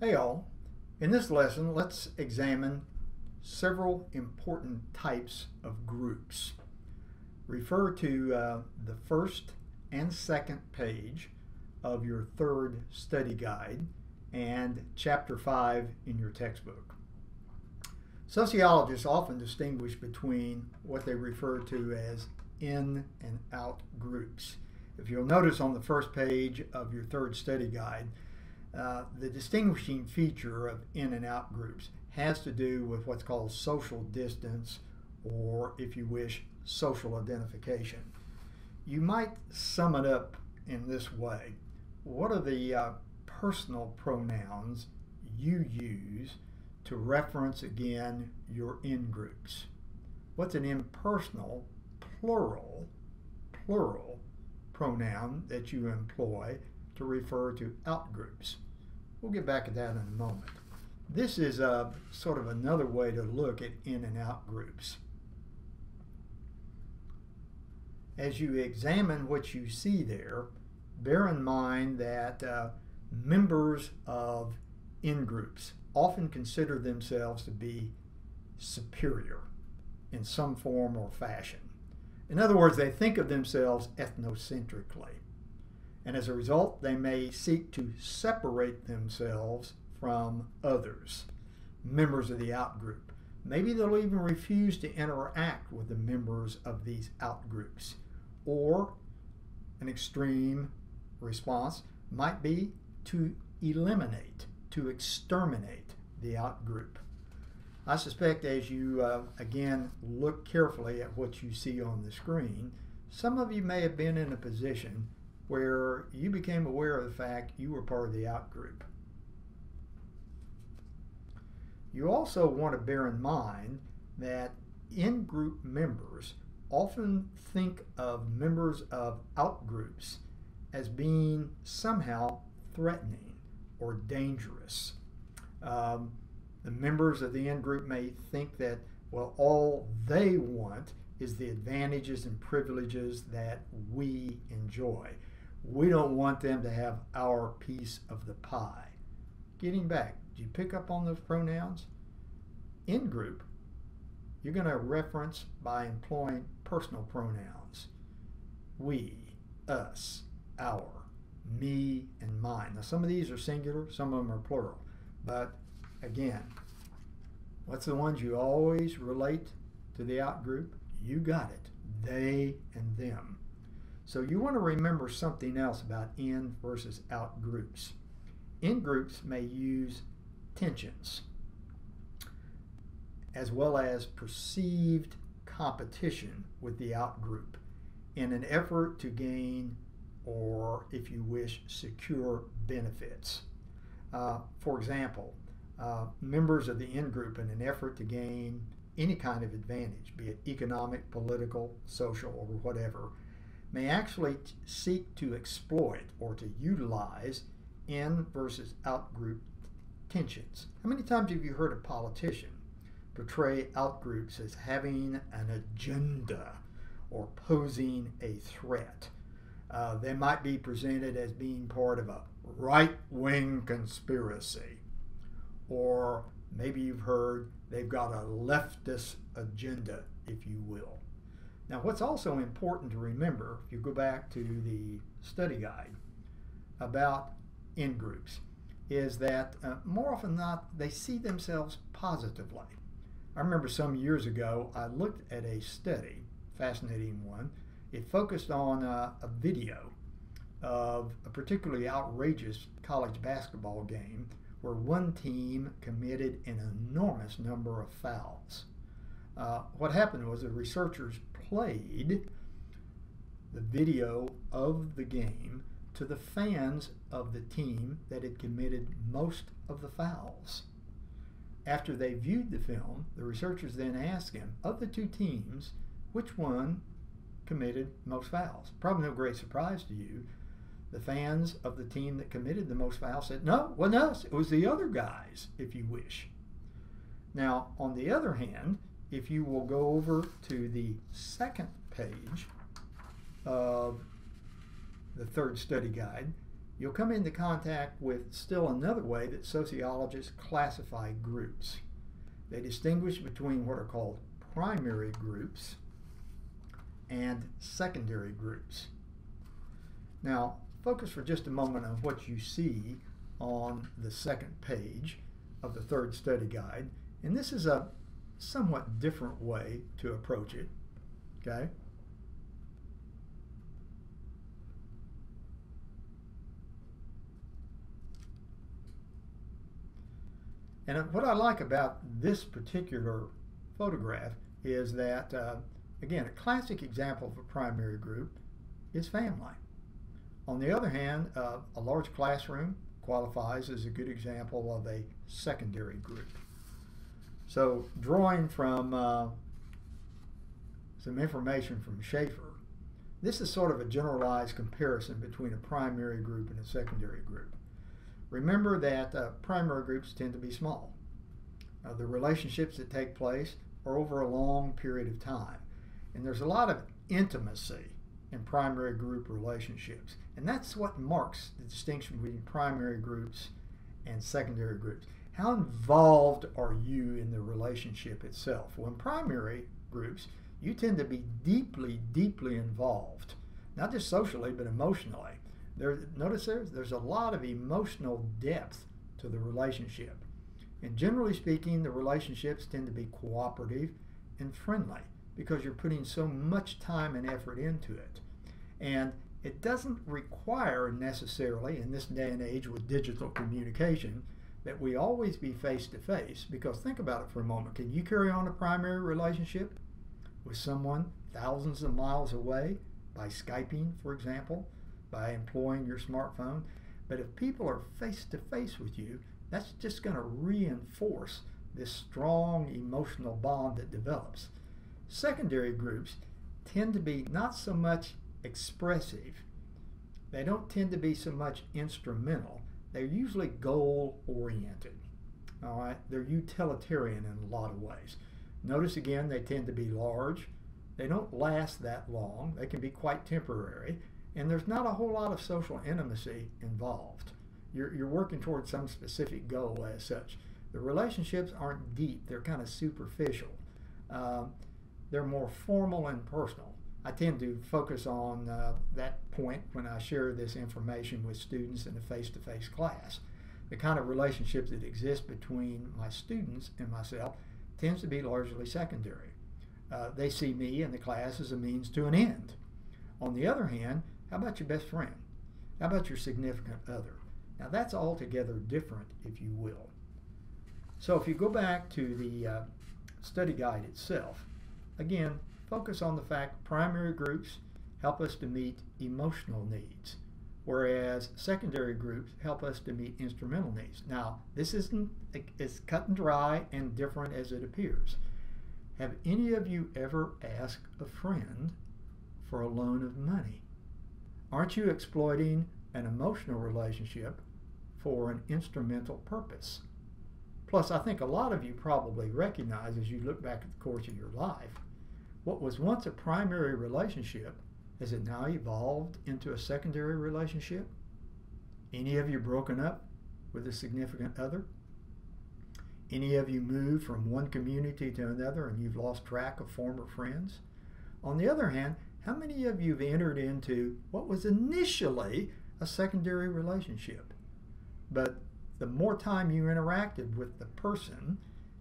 Hey all, in this lesson let's examine several important types of groups. Refer to the first and second page of your third study guide and chapter 5 in your textbook. Sociologists often distinguish between what they refer to as in and out groups. If you'll notice on the first page of your third study guide, the distinguishing feature of in and out groups has to do with what's called social distance, or if you wish, social identification. You might sum it up in this way. What are the personal pronouns you use to reference, again, your in groups? What's an impersonal plural pronoun that you employ to refer to out groups? We'll get back to that in a moment. This is sort of another way to look at in and out groups. As you examine what you see there, bear in mind that members of in groups often consider themselves to be superior in some form or fashion. In other words, they think of themselves ethnocentrically. And as a result, they may seek to separate themselves from others, members of the out group. Maybe they'll even refuse to interact with the members of these out groups. Or an extreme response might be to eliminate, to exterminate the out group. I suspect as you, again, look carefully at what you see on the screen, some of you may have been in a position where you became aware of the fact you were part of the out group. You also want to bear in mind that in-group members often think of members of out groups as being somehow threatening or dangerous. The members of the in-group may think that, well, all they want is the advantages and privileges that we enjoy. We don't want them to have our piece of the pie. Getting back, did you pick up on those pronouns? In group, you're going to reference by employing personal pronouns. We, us, our, me, and mine. Now some of these are singular, some of them are plural. But again, what's the ones you always relate to the out group? You got it. They and them. So you want to remember something else about in versus out groups. In groups may use tensions as well as perceived competition with the out group in an effort to gain, or if you wish, secure benefits. For example, members of the in group, in an effort to gain any kind of advantage, be it economic, political, social, or whatever, may actually seek to exploit or to utilize in versus out group tensions. How many times have you heard a politician portray out groups as having an agenda or posing a threat? They might be presented as being part of a right-wing conspiracy, or maybe you've heard they've got a leftist agenda, if you will. Now, what's also important to remember, if you go back to the study guide about in groups, is that more often than not, they see themselves positively. I remember some years ago, I looked at a study, fascinating one. It focused on a video of a particularly outrageous college basketball game where one team committed an enormous number of fouls. What happened was the researchers played the video of the game to the fans of the team that had committed most of the fouls. After they viewed the film, the researchers then asked him, of the two teams, which one committed most fouls? Probably no great surprise to you. The fans of the team that committed the most fouls said, no, it wasn't us, it was the other guys, if you wish. Now, on the other hand, if you will go over to the second page of the third study guide, you'll come into contact with still another way that sociologists classify groups. They distinguish between what are called primary groups and secondary groups. Now, focus for just a moment on what you see on the second page of the third study guide. And this is a somewhat different way to approach it, okay? And what I like about this particular photograph is that, again, a classic example of a primary group is family. On the other hand, a large classroom qualifies as a good example of a secondary group. So drawing from some information from Schaefer, this is sort of a generalized comparison between a primary group and a secondary group. Remember that primary groups tend to be small. The relationships that take place are over a long period of time. And there's a lot of intimacy in primary group relationships. And that's what marks the distinction between primary groups and secondary groups. How involved are you in the relationship itself? Well, in primary groups, you tend to be deeply, deeply involved, not just socially, but emotionally. Notice there's a lot of emotional depth to the relationship. And generally speaking, the relationships tend to be cooperative and friendly because you're putting so much time and effort into it. And it doesn't require necessarily, in this day and age with digital communication, that we always be face-to-face, because think about it for a moment. Can you carry on a primary relationship with someone thousands of miles away by Skyping, for example, by employing your smartphone? But if people are face-to-face with you, that's just going to reinforce this strong emotional bond that develops. Secondary groups tend to be not so much expressive. They don't tend to be so much instrumental. They're usually goal-oriented. All right? They're utilitarian in a lot of ways. Notice again, they tend to be large. They don't last that long. They can be quite temporary. And there's not a whole lot of social intimacy involved. You're working towards some specific goal as such. The relationships aren't deep. They're kind of superficial. They're more formal and personal. I tend to focus on that point when I share this information with students in a face-to-face class. The kind of relationships that exist between my students and myself tends to be largely secondary. They see me and the class as a means to an end. On the other hand, how about your best friend? How about your significant other? Now that's altogether different, if you will. So if you go back to the study guide itself, again, focus on the fact primary groups help us to meet emotional needs, whereas secondary groups help us to meet instrumental needs. Now, this isn't as cut and dry and different as it appears. Have any of you ever asked a friend for a loan of money? Aren't you exploiting an emotional relationship for an instrumental purpose? Plus, I think a lot of you probably recognize as you look back at the course of your life, what was once a primary relationship, has it now evolved into a secondary relationship? Any of you broken up with a significant other? Any of you moved from one community to another and you've lost track of former friends? On the other hand, how many of you have entered into what was initially a secondary relationship? But the more time you interacted with the person,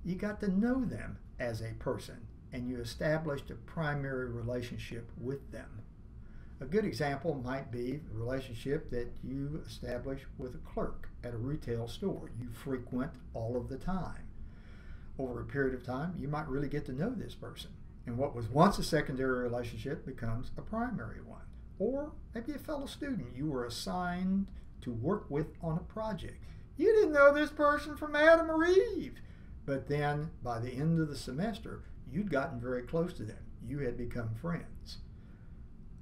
you got to know them as a person and you established a primary relationship with them. A good example might be the relationship that you establish with a clerk at a retail store you frequent all of the time. Over a period of time, you might really get to know this person. And what was once a secondary relationship becomes a primary one. Or maybe a fellow student you were assigned to work with on a project. You didn't know this person from Adam or Eve. But then by the end of the semester, you'd gotten very close to them. You had become friends.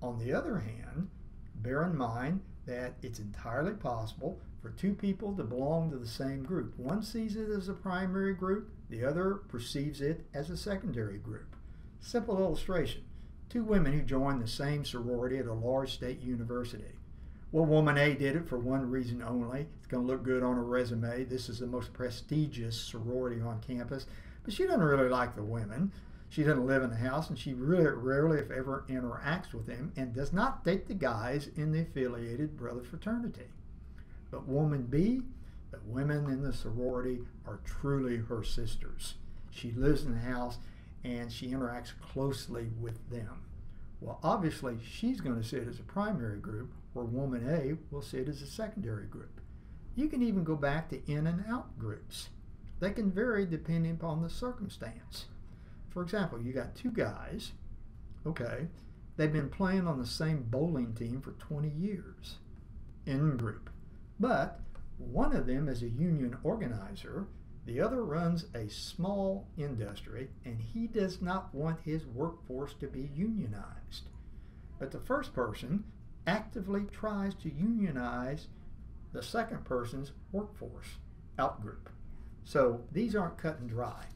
On the other hand, bear in mind that it's entirely possible for two people to belong to the same group. One sees it as a primary group, the other perceives it as a secondary group. Simple illustration. Two women who join the same sorority at a large state university. Well, woman A did it for one reason only. It's going to look good on her resume. This is the most prestigious sorority on campus. But she doesn't really like the women. She doesn't live in the house, and she really rarely, if ever, interacts with them and does not date the guys in the affiliated brother fraternity. But woman B, the women in the sorority are truly her sisters. She lives in the house and she interacts closely with them. Well, obviously, she's going to sit as a primary group, where woman A will sit as a secondary group. You can even go back to in and out groups. They can vary depending upon the circumstance. For example, you got two guys, okay, they've been playing on the same bowling team for 20 years, in group. But one of them is a union organizer, the other runs a small industry, and he does not want his workforce to be unionized. But the first person actively tries to unionize the second person's workforce outgroup. So these aren't cut and dry.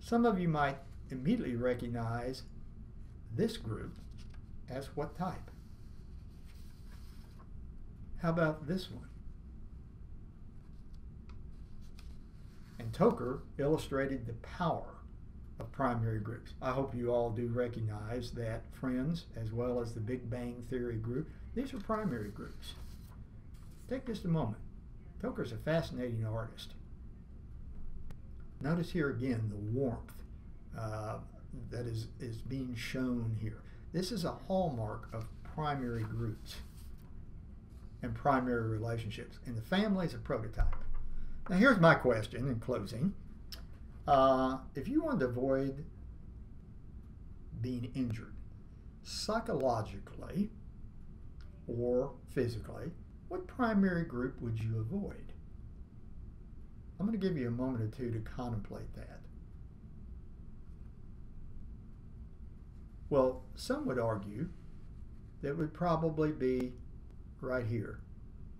Some of you might immediately recognize this group as what type? How about this one? And Toker illustrated the power of primary groups. I hope you all do recognize that Friends, as well as the Big Bang Theory group, these are primary groups. Take just a moment. Toker's a fascinating artist. Notice here again the warmth that is being shown here. This is a hallmark of primary groups and primary relationships. And the family is a prototype. Now here's my question in closing. If you want to avoid being injured psychologically or physically, what primary group would you avoid? I'm going to give you a moment or two to contemplate that. Well, some would argue that it would probably be right here,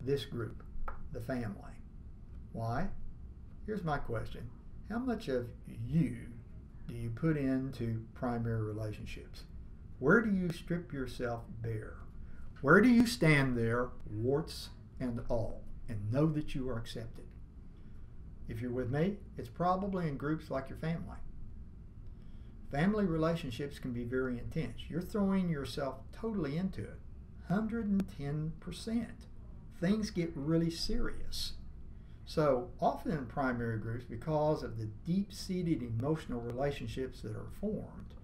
this group, the family. Why? Here's my question. How much of you do you put into primary relationships? Where do you strip yourself bare? Where do you stand there, warts and all, and know that you are accepted? If you're with me, it's probably in groups like your family. Family relationships can be very intense. You're throwing yourself totally into it, 110%. Things get really serious. So often in primary groups, because of the deep-seated emotional relationships that are formed,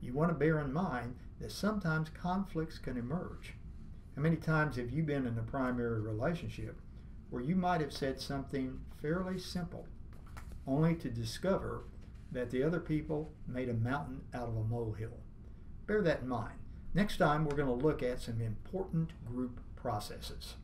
you want to bear in mind that sometimes conflicts can emerge. How many times have you been in a primary relationship where you might have said something fairly simple, only to discover that the other people made a mountain out of a molehill? Bear that in mind. Next time we're going to look at some important group processes.